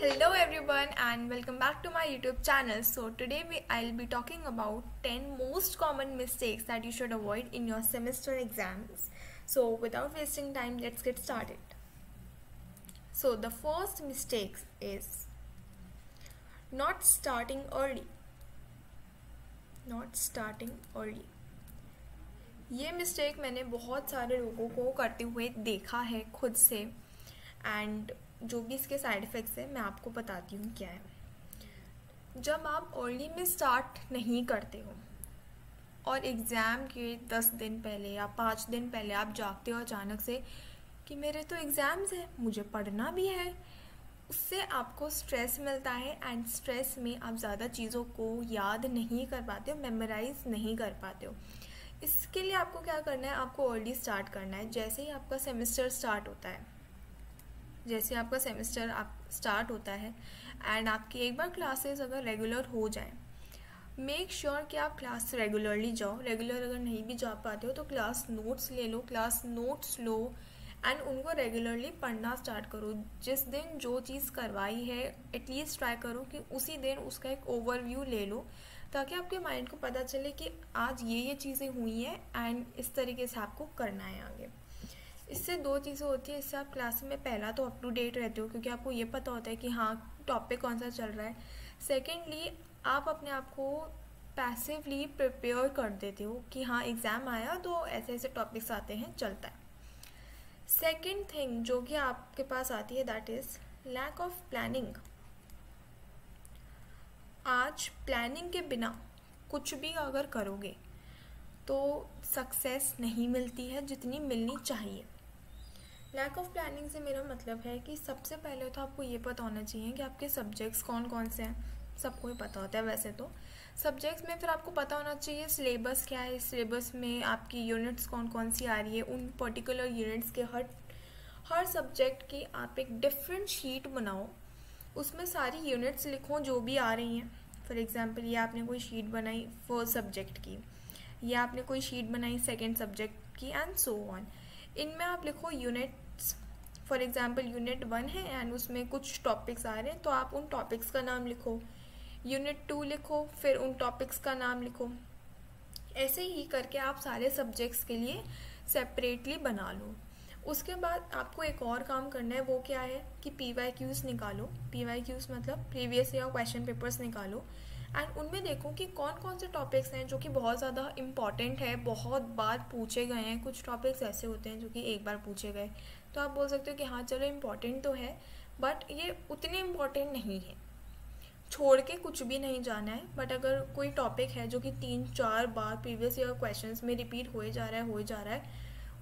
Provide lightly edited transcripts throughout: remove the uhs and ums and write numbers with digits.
Hello everyone and welcome back to my YouTube channel. So today I'll be talking about 10 most common mistakes that you should avoid in your semester exams. So without wasting time, let's get started. So the first mistake is not starting early. Not starting early. ये mistake मैंने बहुत सारे लोगों को करते हुए देखा है खुद से एंड जो भी इसके साइड इफ़ेक्ट्स हैं मैं आपको बताती हूँ क्या है। जब आप अर्ली में स्टार्ट नहीं करते हो और एग्ज़ाम के 10 दिन पहले या 5 दिन पहले आप जागते हो अचानक से कि मेरे तो एग्ज़ाम्स हैं, मुझे पढ़ना भी है, उससे आपको स्ट्रेस मिलता है एंड स्ट्रेस में आप ज़्यादा चीज़ों को याद नहीं कर पाते हो, मेमोराइज नहीं कर पाते हो। इसके लिए आपको क्या करना है, आपको अर्ली स्टार्ट करना है। जैसे ही आपका सेमेस्टर स्टार्ट होता है, जैसे आपका सेमेस्टर आप स्टार्ट होता है एंड आपकी एक बार क्लासेस अगर रेगुलर हो जाए, मेक श्योर कि आप क्लास रेगुलरली जाओ। रेगुलर अगर नहीं भी जा पाते हो तो क्लास नोट्स ले लो, क्लास नोट्स लो एंड उनको रेगुलरली पढ़ना स्टार्ट करो। जिस दिन जो चीज़ करवाई है एटलीस्ट ट्राई करो कि उसी दिन उसका एक ओवरव्यू ले लो, ताकि आपके माइंड को पता चले कि आज ये चीज़ें हुई हैं एंड इस तरीके से आपको करना है आगे। इससे दो चीज़ें होती है। इससे आप क्लास में पहला तो अप टू डेट रहते हो क्योंकि आपको ये पता होता है कि हाँ टॉपिक कौन सा चल रहा है। सेकेंडली आप अपने आप को पैसिवली प्रिपेयर कर देते हो कि हाँ एग्ज़ाम आया तो ऐसे ऐसे टॉपिक्स आते हैं, चलता है। सेकेंड थिंग जो कि आपके पास आती है that is lack of planning. आज प्लानिंग के बिना कुछ भी अगर करोगे तो सक्सेस नहीं मिलती है जितनी मिलनी चाहिए। लैक ऑफ प्लानिंग से मेरा मतलब है कि सबसे पहले तो आपको ये पता होना चाहिए कि आपके सब्जेक्ट्स कौन कौन से हैं। सबको ही पता होता है वैसे तो सब्जेक्ट्स में। फिर आपको पता होना चाहिए सिलेबस क्या है, सिलेबस में आपकी यूनिट्स कौन कौन सी आ रही है। उन पर्टिकुलर यूनिट्स के हर सब्जेक्ट की आप एक डिफरेंट शीट बनाओ, उसमें सारी यूनिट्स लिखो जो भी आ रही हैं। फॉर एग्जांपल ये आपने कोई शीट बनाई फर्स्ट सब्जेक्ट की, ये आपने कोई शीट बनाई सेकेंड सब्जेक्ट की एंड सो ऑन। इनमें आप लिखो यूनिट्स। फॉर एग्जांपल यूनिट 1 है एंड उसमें कुछ टॉपिक्स आ रहे हैं तो आप उन टॉपिक्स का नाम लिखो। यूनिट 2 लिखो, फिर उन टॉपिक्स का नाम लिखो। ऐसे ही करके आप सारे सब्जेक्ट्स के लिए सेपरेटली बना लो। उसके बाद आपको एक और काम करना है, वो क्या है कि PYQs निकालो। PYQs मतलब प्रीवियस ईयर क्वेश्चन पेपर्स निकालो एंड उनमें देखो कि कौन कौन से टॉपिक्स हैं जो कि बहुत ज़्यादा इम्पॉर्टेंट है, बहुत बार पूछे गए हैं। कुछ टॉपिक्स ऐसे होते हैं जो कि एक बार पूछे गए तो आप बोल सकते हो कि हाँ चलो इम्पॉर्टेंट तो है बट ये उतने इम्पॉर्टेंट नहीं है। छोड़ के कुछ भी नहीं जाना है, बट अगर कोई टॉपिक है जो कि 3-4 बार प्रीवियस ईयर क्वेश्चंस में रिपीट हो जा रहा है,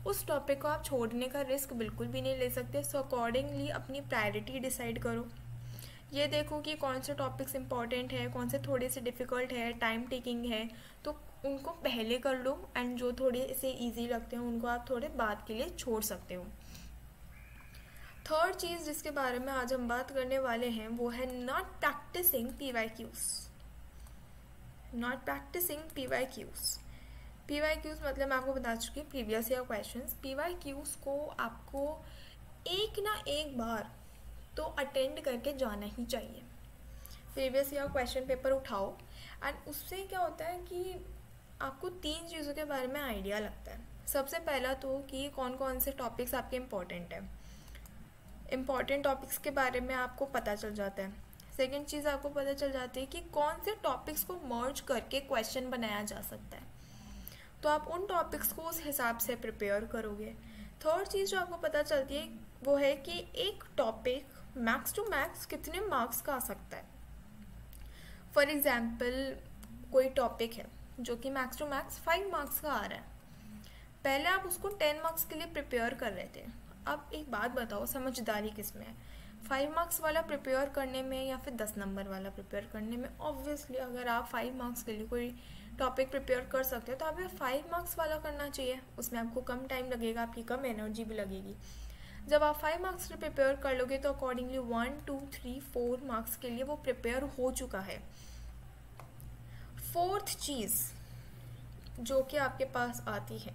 उस टॉपिक को आप छोड़ने का रिस्क बिल्कुल भी नहीं ले सकते। सो अकॉर्डिंगली अपनी प्रायोरिटी डिसाइड करो। ये देखो कि कौन से टॉपिक्स इंपॉर्टेंट है, कौन से थोड़े से डिफ़िकल्ट है, टाइम टेकिंग है, तो उनको पहले कर लो एंड जो थोड़े से ईजी लगते हैं उनको आप थोड़े बाद के लिए छोड़ सकते हो। थर्ड चीज़ जिसके बारे में आज हम बात करने वाले हैं वो है not practising PYQs। Not practising PYQs मतलब मैं आपको बता चुकी हूँ प्रीवियस ईयर क्वेश्चंस। PYQs को आपको एक ना एक बार तो अटेंड करके जाना ही चाहिए। प्रीवियस ईयर क्वेश्चन पेपर उठाओ एंड उससे क्या होता है कि आपको 3 चीज़ों के बारे में आइडिया लगता है। सबसे पहला तो कि कौन कौन से टॉपिक्स आपके इम्पॉर्टेंट हैं, इम्पॉर्टेंट टॉपिक्स के बारे में आपको पता चल जाता है। सेकेंड चीज़ आपको पता चल जाती है कि कौन से टॉपिक्स को मर्ज करके क्वेश्चन बनाया जा सकता है, तो आप उन टॉपिक्स को उस हिसाब से प्रिपेयर करोगे। थर्ड चीज़ जो आपको पता चलती है वो है कि एक टॉपिक मैक्स टू मैक्स कितने मार्क्स का आ सकता है। फॉर एग्जाम्पल कोई टॉपिक है जो कि मैक्स टू मैक्स 5 मार्क्स का आ रहा है, पहले आप उसको 10 मार्क्स के लिए प्रिपेयर कर रहे थे। अब एक बात बताओ, समझदारी किस में है, 5 मार्क्स वाला प्रिपेयर करने में या फिर 10 नंबर वाला प्रिपेयर करने में। ऑब्वियसली अगर आप 5 मार्क्स के लिए कोई टॉपिक प्रिपेयर कर सकते हो तो आप 5 मार्क्स वाला करना चाहिए। उसमें आपको कम टाइम लगेगा, आपकी कम एनर्जी भी लगेगी। जब आप 5 मार्क्स के लिए प्रिपेयर कर लोगे तो अकॉर्डिंगली 1, 2, 3, 4 मार्क्स के लिए वो प्रिपेयर हो चुका है। फोर्थ चीज़ जो कि आपके पास आती है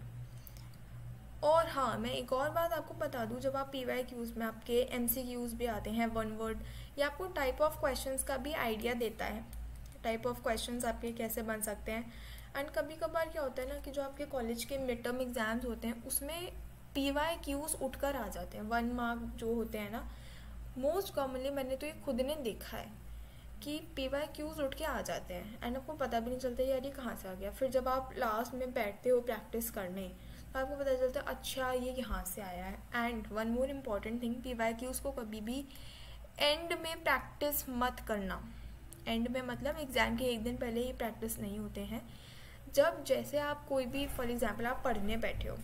और हाँ, मैं एक और बात आपको बता दूँ, जब आप PYQs में आपके MCQs भी आते हैं, वन वर्ड, या आपको टाइप ऑफ क्वेश्चंस का भी आइडिया देता है, टाइप ऑफ क्वेश्चंस आपके कैसे बन सकते हैं। एंड कभी कभार क्या होता है ना कि जो आपके कॉलेज के मिड टर्म एग्ज़ाम्स होते हैं उसमें PYQs उठ कर आ जाते हैं, 1 मार्क जो होते हैं ना, मोस्ट कॉमनली मैंने तो ये खुद ने देखा है कि PYQs उठ के आ जाते हैं एंड आपको पता भी नहीं चलता यार ये कहाँ से आ गया। फिर जब आप लास्ट में बैठते हो प्रैक्टिस करने तो आपको पता चलता है अच्छा ये यहाँ से आया है। And one more important thing, PYQs को कभी भी एंड में प्रैक्टिस मत करना। एंड में मतलब एग्ज़ाम के एक दिन पहले ही प्रैक्टिस नहीं होते हैं। जब जैसे आप कोई भी, फॉर एग्जांपल आप पढ़ने बैठे हो,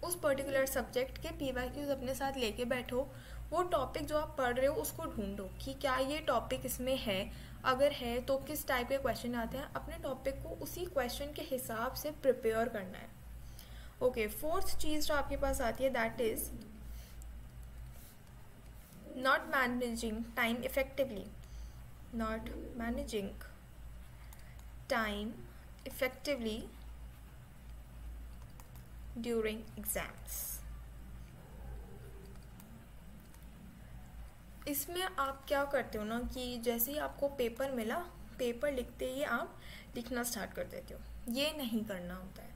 उस पर्टिकुलर सब्जेक्ट के PYQs अपने साथ लेके बैठो, वो टॉपिक जो आप पढ़ रहे हो उसको ढूंढो कि क्या ये टॉपिक इसमें है, अगर है तो किस टाइप के क्वेश्चन आते हैं, अपने टॉपिक को उसी क्वेश्चन के हिसाब से प्रिपेयर करना है। ओके, फोर्थ चीज़ जो आपके पास आती है that is not managing time effectively. Not managing time effectively during exams. इसमें आप क्या करते हो ना कि जैसे ही आपको पेपर मिला, पेपर लिखते ही आप लिखना स्टार्ट कर देते हो। ये नहीं करना होता है।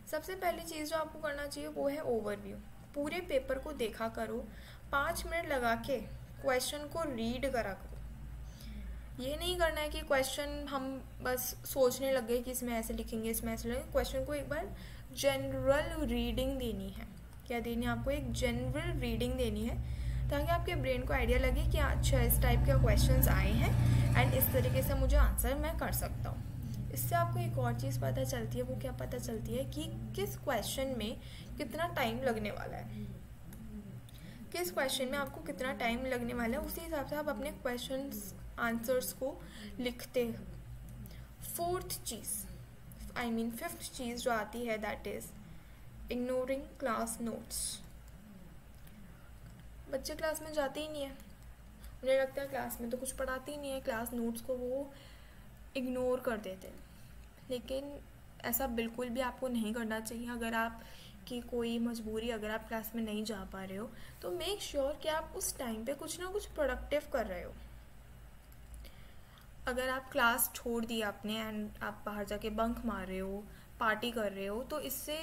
सबसे पहली चीज़ जो आपको करना चाहिए वो है ओवरव्यू। पूरे पेपर को देखा करो, 5 मिनट लगा के क्वेश्चन को रीड करा करो। ये नहीं करना है कि क्वेश्चन हम बस सोचने लग गए कि इसमें ऐसे लिखेंगे, इसमें ऐसे लिखेंगे। क्वेश्चन को एक बार जनरल रीडिंग देनी है। क्या देनी है आपको? एक जनरल रीडिंग देनी है ताकि आपके ब्रेन को आइडिया लगे कि अच्छा इस टाइप के क्वेश्चंस आए हैं एंड इस तरीके से मुझे आंसर मैं कर सकता हूँ। इससे आपको एक और चीज़ पता चलती है, वो क्या पता चलती है कि किस क्वेश्चन में कितना टाइम लगने वाला है, किस क्वेश्चन में आपको कितना टाइम लगने वाला है, उसी हिसाब से आप अपने क्वेश्चंस आंसर्स को लिखते हैं। फोर्थ चीज़, फिफ्थ चीज़ जो आती है that is ignoring class notes. बच्चे क्लास में जाते ही नहीं है, उन्हें लगता है क्लास में तो कुछ पढ़ाते ही नहीं है, क्लास नोट्स को वो इग्नोर कर देते हैं। लेकिन ऐसा बिल्कुल भी आपको नहीं करना चाहिए। अगर आप की कोई मजबूरी, अगर आप क्लास में नहीं जा पा रहे हो तो मेक श्योर कि आप उस टाइम पे कुछ ना कुछ प्रोडक्टिव कर रहे हो। अगर आप क्लास छोड़ दी आपने एंड आप बाहर जाके बंक मार रहे हो, पार्टी कर रहे हो, तो इससे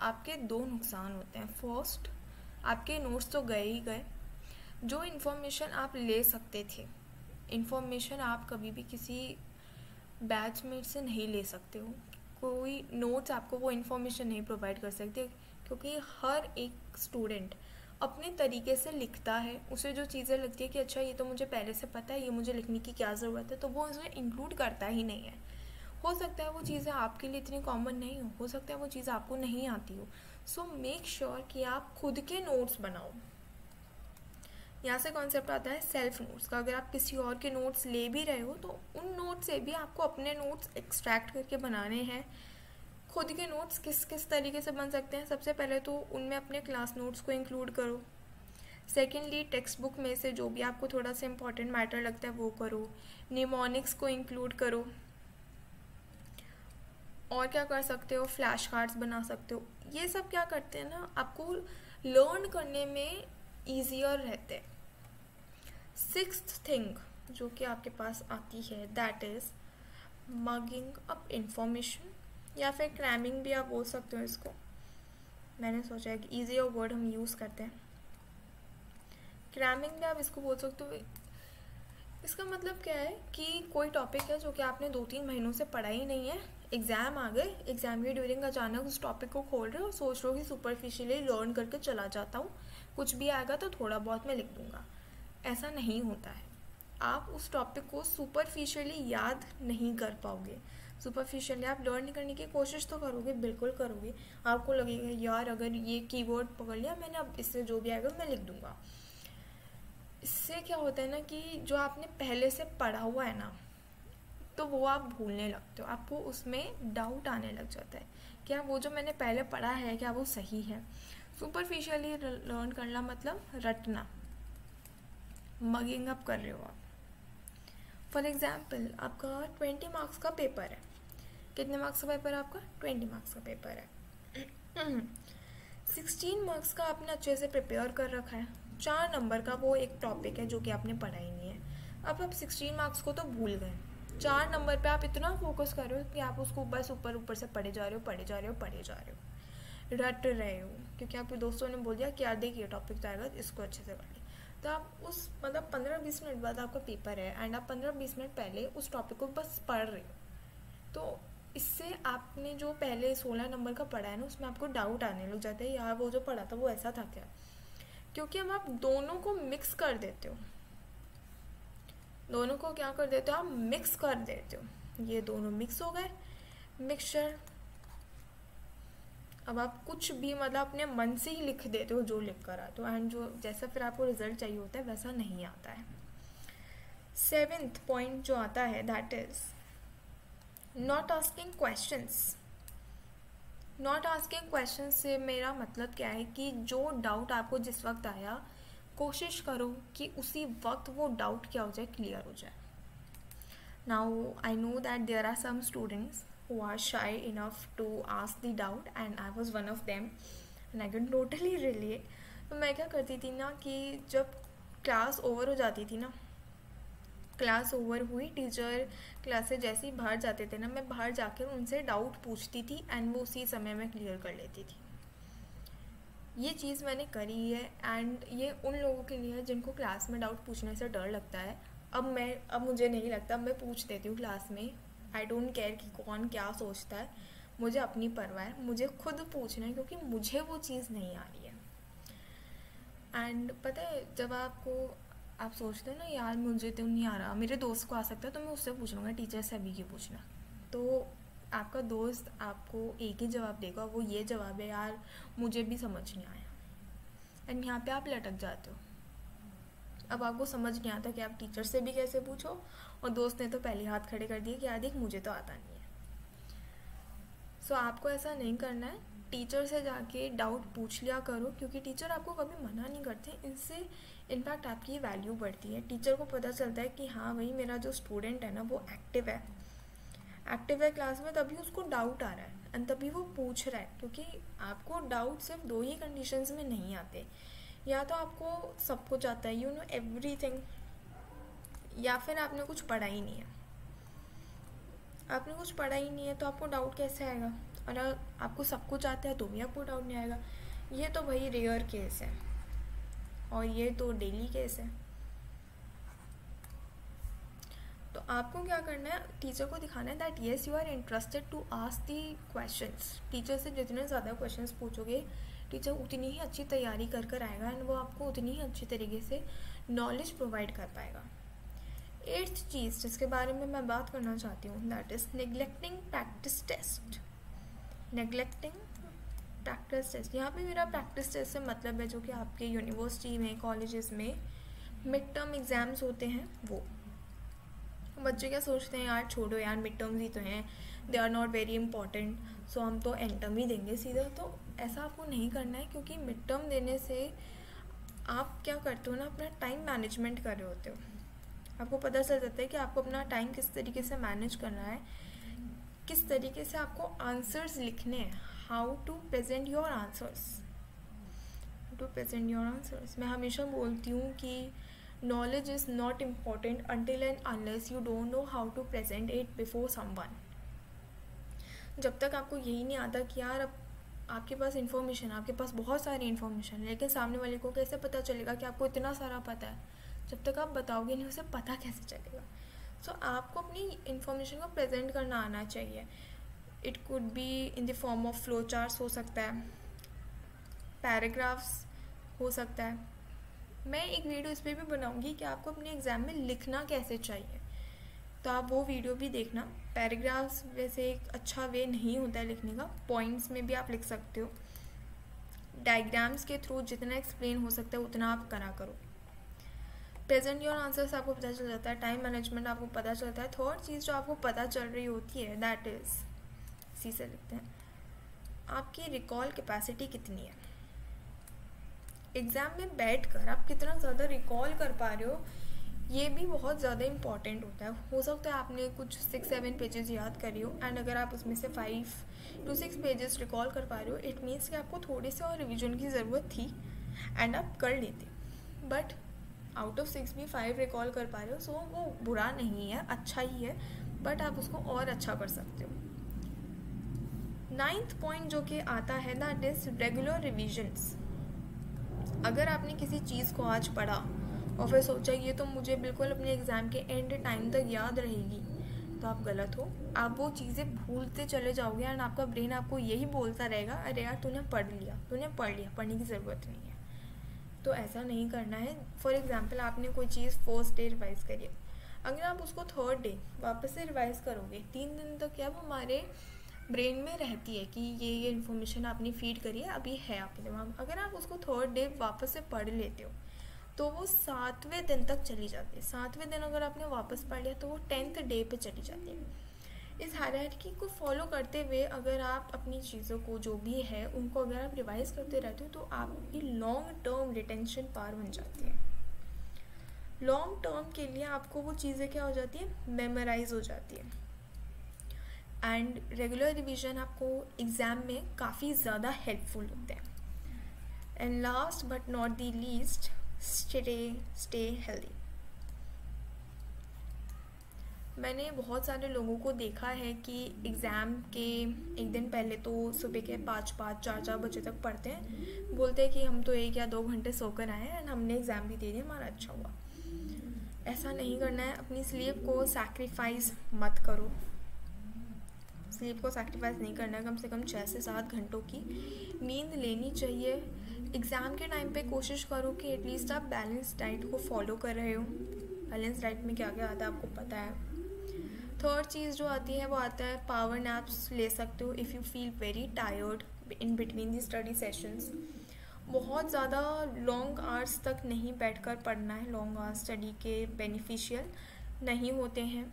आपके 2 नुकसान होते हैं। फर्स्ट, आपके नोट्स तो गए ही गए। जो इन्फॉर्मेशन आप ले सकते थे, इन्फॉर्मेशन आप कभी भी किसी बैचमेट से नहीं ले सकते हो। कोई नोट्स आपको वो इन्फॉर्मेशन नहीं प्रोवाइड कर सकते, क्योंकि हर एक स्टूडेंट अपने तरीके से लिखता है। उसे जो चीज़ें लगती है कि अच्छा ये तो मुझे पहले से पता है, ये मुझे लिखने की क्या ज़रूरत है, तो वो उसे इंक्लूड करता ही नहीं है। हो सकता है वो चीज़ें आपके लिए इतनी कॉमन नहीं हो सकता है वो चीज़ आपको नहीं आती हो। सो मेक श्योर कि आप खुद के नोट्स बनाओ। यहाँ से कॉन्सेप्ट आता है सेल्फ नोट्स का। अगर आप किसी और के नोट्स ले भी रहे हो तो उन नोट्स से भी आपको अपने नोट्स एक्सट्रैक्ट करके बनाने हैं। खुद के नोट्स किस किस तरीके से बन सकते हैं? सबसे पहले तो उनमें अपने क्लास नोट्स को इंक्लूड करो। सेकेंडली, टेक्स्ट बुक में से जो भी आपको थोड़ा सा इंपॉर्टेंट मैटर लगता है वो करो। निमोनिक्स को इंक्लूड करो। और क्या कर सकते हो? फ्लैश कार्ड्स बना सकते हो। ये सब क्या करते हैं ना, आपको लर्न करने में ईजियर रहते हैं। सिक्स्थ थिंग जो कि आपके पास आती है that is mugging up information, या फिर क्रैमिंग भी आप बोल सकते हो इसको। मैंने सोचा है कि ईजियर वर्ड हम यूज़ करते हैं। क्रैमिंग भी आप इसको बोल सकते हो। इसका मतलब क्या है कि कोई टॉपिक है जो कि आपने 2-3 महीनों से पढ़ा ही नहीं है, एग्ज़ाम आ गए, एग्ज़ाम के ड्यूरिंग अचानक उस टॉपिक को खोल रहे हो और सोच रहे हो कि सुपरफिशियली लर्न करके चला जाता हूँ, कुछ भी आएगा तो थोड़ा बहुत मैं लिख दूँगा। ऐसा नहीं होता है। आप उस टॉपिक को सुपरफिशियली याद नहीं कर पाओगे। सुपरफिशियली आप लर्न करने की कोशिश तो करोगे, बिल्कुल करोगे। आपको लगेगा यार अगर ये कीवर्ड पकड़ लिया मैंने, अब इससे जो भी आएगा मैं लिख दूँगा। इससे क्या होता है ना कि जो आपने पहले से पढ़ा हुआ है ना, तो वो आप भूलने लगते हो, आपको उसमें डाउट आने लग जाता है क्या वो जो मैंने पहले पढ़ा है क्या वो सही है। सुपरफिशियली लर्न करना मतलब रटना, मगिंग अप कर रहे हो आप। फॉर एग्जाम्पल, आपका 20 मार्क्स का पेपर है। कितने मार्क्स का पेपर है आपका? 20 मार्क्स का पेपर है। 16 मार्क्स का आपने अच्छे से प्रिपेयर कर रखा है, 4 नंबर का वो एक टॉपिक है जो कि आपने पढ़ा ही नहीं है। अब आप 16 मार्क्स को तो भूल गए, 4 नंबर पे आप इतना फोकस कर रहे हो कि आप उसको बस ऊपर ऊपर से पढ़े जा रहे हो, रट रहे हो, क्योंकि आपके दोस्तों ने बोल दिया कि यार देखिए टॉपिक तो आएगा, इसको अच्छे से पढ़ ले। तो आप उस मतलब 15-20 मिनट बाद आपका पेपर है एंड आप 15-20 मिनट पहले उस टॉपिक को बस पढ़ रहे हो। तो इससे आपने जो पहले 16 नंबर का पढ़ा है ना, उसमें आपको डाउट आने लग जाता है, यार वो जो पढ़ा था वो ऐसा था क्या, क्योंकि अब आप दोनों को मिक्स कर देते हो। दोनों को क्या कर देते हो आप, मिक्स कर देते हो। ये दोनों मिक्स हो गए, मिक्सचर। अब आप कुछ भी मतलब अपने मन से ही लिख देते हो जो लिख कर आते हो, एंड जो जैसा फिर आपको रिजल्ट चाहिए होता है वैसा नहीं आता है। 7th पॉइंट जो आता है that is not asking questions. Not asking questions से मेरा मतलब क्या है कि जो डाउट आपको जिस वक्त आया, कोशिश करो कि उसी वक्त वो डाउट क्या हो जाए, क्लियर हो जाए। Now I know that there are some students who are shy enough to ask the doubt and I was one of them and I can totally relate। तो मैं क्या करती थी ना कि जब क्लास ओवर हो जाती थी ना, क्लास ओवर हुई, टीचर क्लास से जैसे ही बाहर जाते थे ना, मैं बाहर जाकर उनसे डाउट पूछती थी एंड वो उसी समय में क्लियर कर लेती थी। ये चीज़ मैंने करी है एंड ये उन लोगों के लिए है जिनको क्लास में डाउट पूछने से डर लगता है। अब मुझे नहीं लगता, मैं पूछ देती हूँ क्लास में। आई डोंट केयर कि कौन क्या सोचता है, मुझे अपनी परवाह है, मुझे खुद पूछना है क्योंकि मुझे वो चीज़ नहीं आ रही है। एंड पता है जब आप सोचते हो ना यार मुझे तो नहीं आ रहा, मेरे दोस्त को आ सकता है तो मैं उससे पूछ लूँगा, टीचर से अभी क्यों पूछना। तो आपका दोस्त आपको एक ही जवाब देगा, वो ये जवाब है यार मुझे भी समझ नहीं आया, एंड यहाँ पे आप लटक जाते हो। अब आपको समझ नहीं आता कि आप टीचर से भी कैसे पूछो, और दोस्त ने तो पहले हाथ खड़े कर दिए कि यार देख मुझे तो आता नहीं है। सो आपको ऐसा नहीं करना है, टीचर से जाके डाउट पूछ लिया करो, क्योंकि टीचर आपको कभी मना नहीं करते। इनसे इनफैक्ट आपकी वैल्यू बढ़ती है। टीचर को पता चलता है कि हाँ भाई मेरा जो स्टूडेंट है ना वो एक्टिव है क्लास में, तभी उसको डाउट आ रहा है एंड तभी वो पूछ रहा है। क्योंकि आपको डाउट सिर्फ 2 ही कंडीशंस में नहीं आते, या तो आपको सब कुछ आता है, यू नो एवरीथिंग, या फिर आपने कुछ पढ़ा ही नहीं है। आपने कुछ पढ़ा ही नहीं है तो आपको डाउट कैसे आएगा, और आपको सब कुछ आता है तो भी आपको डाउट नहीं आएगा। ये तो भाई रेयर केस है और ये तो डेली केस है। तो आपको क्या करना है, टीचर को दिखाना है that yes you are interested to ask the questions. Teacher से जितने ज़्यादा क्वेश्चंस पूछोगे, टीचर उतनी ही अच्छी तैयारी कर आएगा एंड वो आपको उतनी ही अच्छी तरीके से नॉलेज प्रोवाइड कर पाएगा। 8th चीज़ जिसके बारे में मैं बात करना चाहती हूँ that is neglecting practice test. Neglecting practice test, यहाँ पे मेरा प्रैक्टिस टेस्ट से मतलब है जो कि आपके यूनिवर्सिटी में, कॉलेजेस में मिड टर्म एग्ज़ाम्स होते हैं। वो बच्चे क्या सोचते हैं, यार छोड़ो यार मिड टर्म्स ही तो हैं, they are not very important, so हम तो एंड टर्म ही देंगे सीधा। तो ऐसा आपको नहीं करना है, क्योंकि मिड टर्म देने से आप क्या करते हो ना, अपना टाइम मैनेजमेंट कर रहे होते हो। आपको पता चल जाता है कि आपको अपना टाइम किस तरीके से मैनेज करना है, किस तरीके से आपको आंसर्स लिखने हैं, how to present your answers. मैं हमेशा बोलती हूँ कि knowledge is not important until and unless you don't know how to present it before someone। जब तक आपको यही नहीं आता कि यार अब आपके पास इन्फॉर्मेशन, आपके पास बहुत सारी इन्फॉर्मेशन है, लेकिन सामने वाले को कैसे पता चलेगा कि आपको इतना सारा पता है। जब तक आप बताओगे नहीं उसे पता कैसे चलेगा। सो आपको अपनी इन्फॉर्मेशन को प्रेजेंट करना आना चाहिए। It could be in the form of flow charts हो सकता है, पैराग्राफ्स हो सकता है। मैं एक वीडियो इस पर भी बनाऊंगी कि आपको अपने एग्ज़ाम में लिखना कैसे चाहिए, तो आप वो वीडियो भी देखना। पैराग्राफ्स वैसे एक अच्छा वे नहीं होता है लिखने का, पॉइंट्स में भी आप लिख सकते हो। डायग्राम्स के थ्रू जितना एक्सप्लेन हो सकता है उतना आप करा करो। प्रेजेंट योर आंसर्स आपको पता चल जाता है, टाइम मैनेजमेंट आपको पता चलता है। थर्ड चीज़ जो आपको पता चल रही होती है दैट इज़, इसी से लिखते हैं, आपकी रिकॉल कैपेसिटी कितनी है। एग्ज़ाम में बैठकर आप कितना ज़्यादा रिकॉल कर पा रहे हो, ये भी बहुत ज़्यादा इम्पॉर्टेंट होता है। हो सकता है आपने कुछ 6-7 पेजेस याद करी हो एंड अगर आप उसमें से 5 to 6 पेजेस रिकॉल कर पा रहे हो, इट मीन्स कि आपको थोड़े से और रिविजन की ज़रूरत थी एंड आप कर लेते। बट आउट ऑफ 6 भी 5 रिकॉल कर पा रहे हो, सो वो बुरा नहीं है, अच्छा ही है, बट आप उसको और अच्छा कर सकते हो। 9th पॉइंट जो कि आता है दैट इज़ रेगुलर रिविजन्स। अगर आपने किसी चीज़ को आज पढ़ा और फिर सोचा ये तो मुझे बिल्कुल अपने एग्ज़ाम के एंड टाइम तक याद रहेगी, तो आप गलत हो। आप वो चीज़ें भूलते चले जाओगे एंड आपका ब्रेन आपको यही बोलता रहेगा, अरे यार तूने पढ़ लिया, पढ़ने की ज़रूरत नहीं है। तो ऐसा नहीं करना है। फॉर एग्ज़ाम्पल आपने कोई चीज़ फर्स्ट डे रिवाइज़ करी है, अगर आप उसको थर्ड डे वापस से रिवाइज़ करोगे, 3 दिन तक क्या वो हमारे ब्रेन में रहती है कि ये इन्फॉर्मेशन आपने फीड करी है, अभी है आपके दिमाग। अगर आप उसको थर्ड डे वापस से पढ़ लेते हो तो वो 7वें दिन तक चली जाती है। 7वें दिन अगर आपने वापस पढ़ लिया तो वो 10th डे पे चली जाती है। इस हायरार्की को फॉलो करते हुए अगर आप अपनी चीज़ों को जो भी है उनको अगर आप रिवाइज करते रहते हो तो आपकी लॉन्ग टर्म रिटेंशन पावर बन जाती है। लॉन्ग टर्म के लिए आपको वो चीज़ें क्या हो जाती है, मेमोराइज हो जाती है। एंड रेगुलर रिवीजन आपको एग्ज़ाम में काफ़ी ज़्यादा हेल्पफुल होते हैं। And last but not the least, stay healthy. मैंने बहुत सारे लोगों को देखा है कि एग्ज़ाम के एक दिन पहले तो सुबह के 5-5, 4-4 बजे तक पढ़ते हैं, बोलते हैं कि हम तो 1 या 2 घंटे सोकर आए हैं एंड हमने एग्ज़ाम भी दे दिया, हमारा अच्छा हुआ। ऐसा नहीं करना है। अपनी स्लीप को सैक्रिफाइस मत करो। स्लीप को सैक्रिफाइस नहीं करना है। कम से कम 6 से 7 घंटों की नींद लेनी चाहिए। एग्ज़ाम के टाइम पे कोशिश करो कि एटलीस्ट आप बैलेंस डाइट को फॉलो कर रहे हो। बैलेंस डाइट में क्या क्या आता है आपको पता है। थर्ड चीज़ जो आती है वो आता है पावर नैप्स ले सकते हो if you feel very tired in between the study sessions. बहुत ज़्यादा लॉन्ग आवर्स तक नहीं बैठकर पढ़ना है। लॉन्ग आवर्स स्टडी के बेनिफिशियल नहीं होते हैं।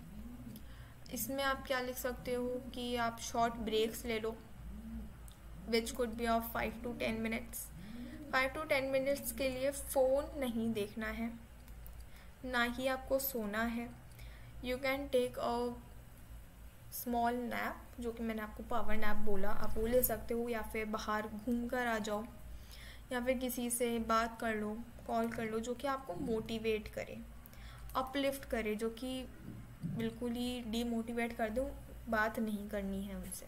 इसमें आप क्या लिख सकते हो कि आप शॉर्ट ब्रेक्स ले लो which could be of 5 to 10 minutes. 5 to 10 minutes के लिए फ़ोन नहीं देखना है, ना ही आपको सोना है। You can take a small nap, जो कि मैंने आपको पावर नैप बोला, आप वो ले सकते हो, या फिर बाहर घूम कर आ जाओ, या फिर किसी से बात कर लो, कॉल कर लो, जो कि आपको मोटिवेट करे, अपलिफ्ट करे, जो कि बिल्कुल ही डीमोटिवेट कर दो, बात नहीं करनी है उनसे।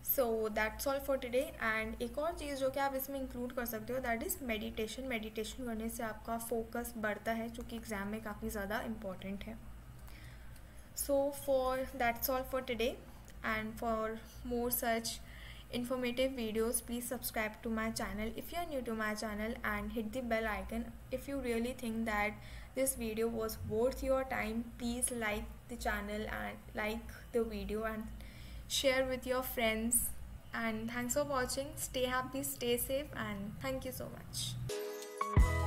So that's all for today. And एक और चीज़ जो कि आप इसमें इंक्लूड कर सकते हो दैट इज़ मेडिटेशन। मेडिटेशन करने से आपका फोकस बढ़ता है, जो कि एग्ज़ाम में काफ़ी ज़्यादा इम्पॉर्टेंट है। So for that's all for today and for more such informative videos, please subscribe to my channel if you are new to my channel and hit the bell icon. If you really think that this video was worth your time, please like the channel and like the video and share with your friends. And thanks for watching. Stay happy, stay safe, and thank you so much.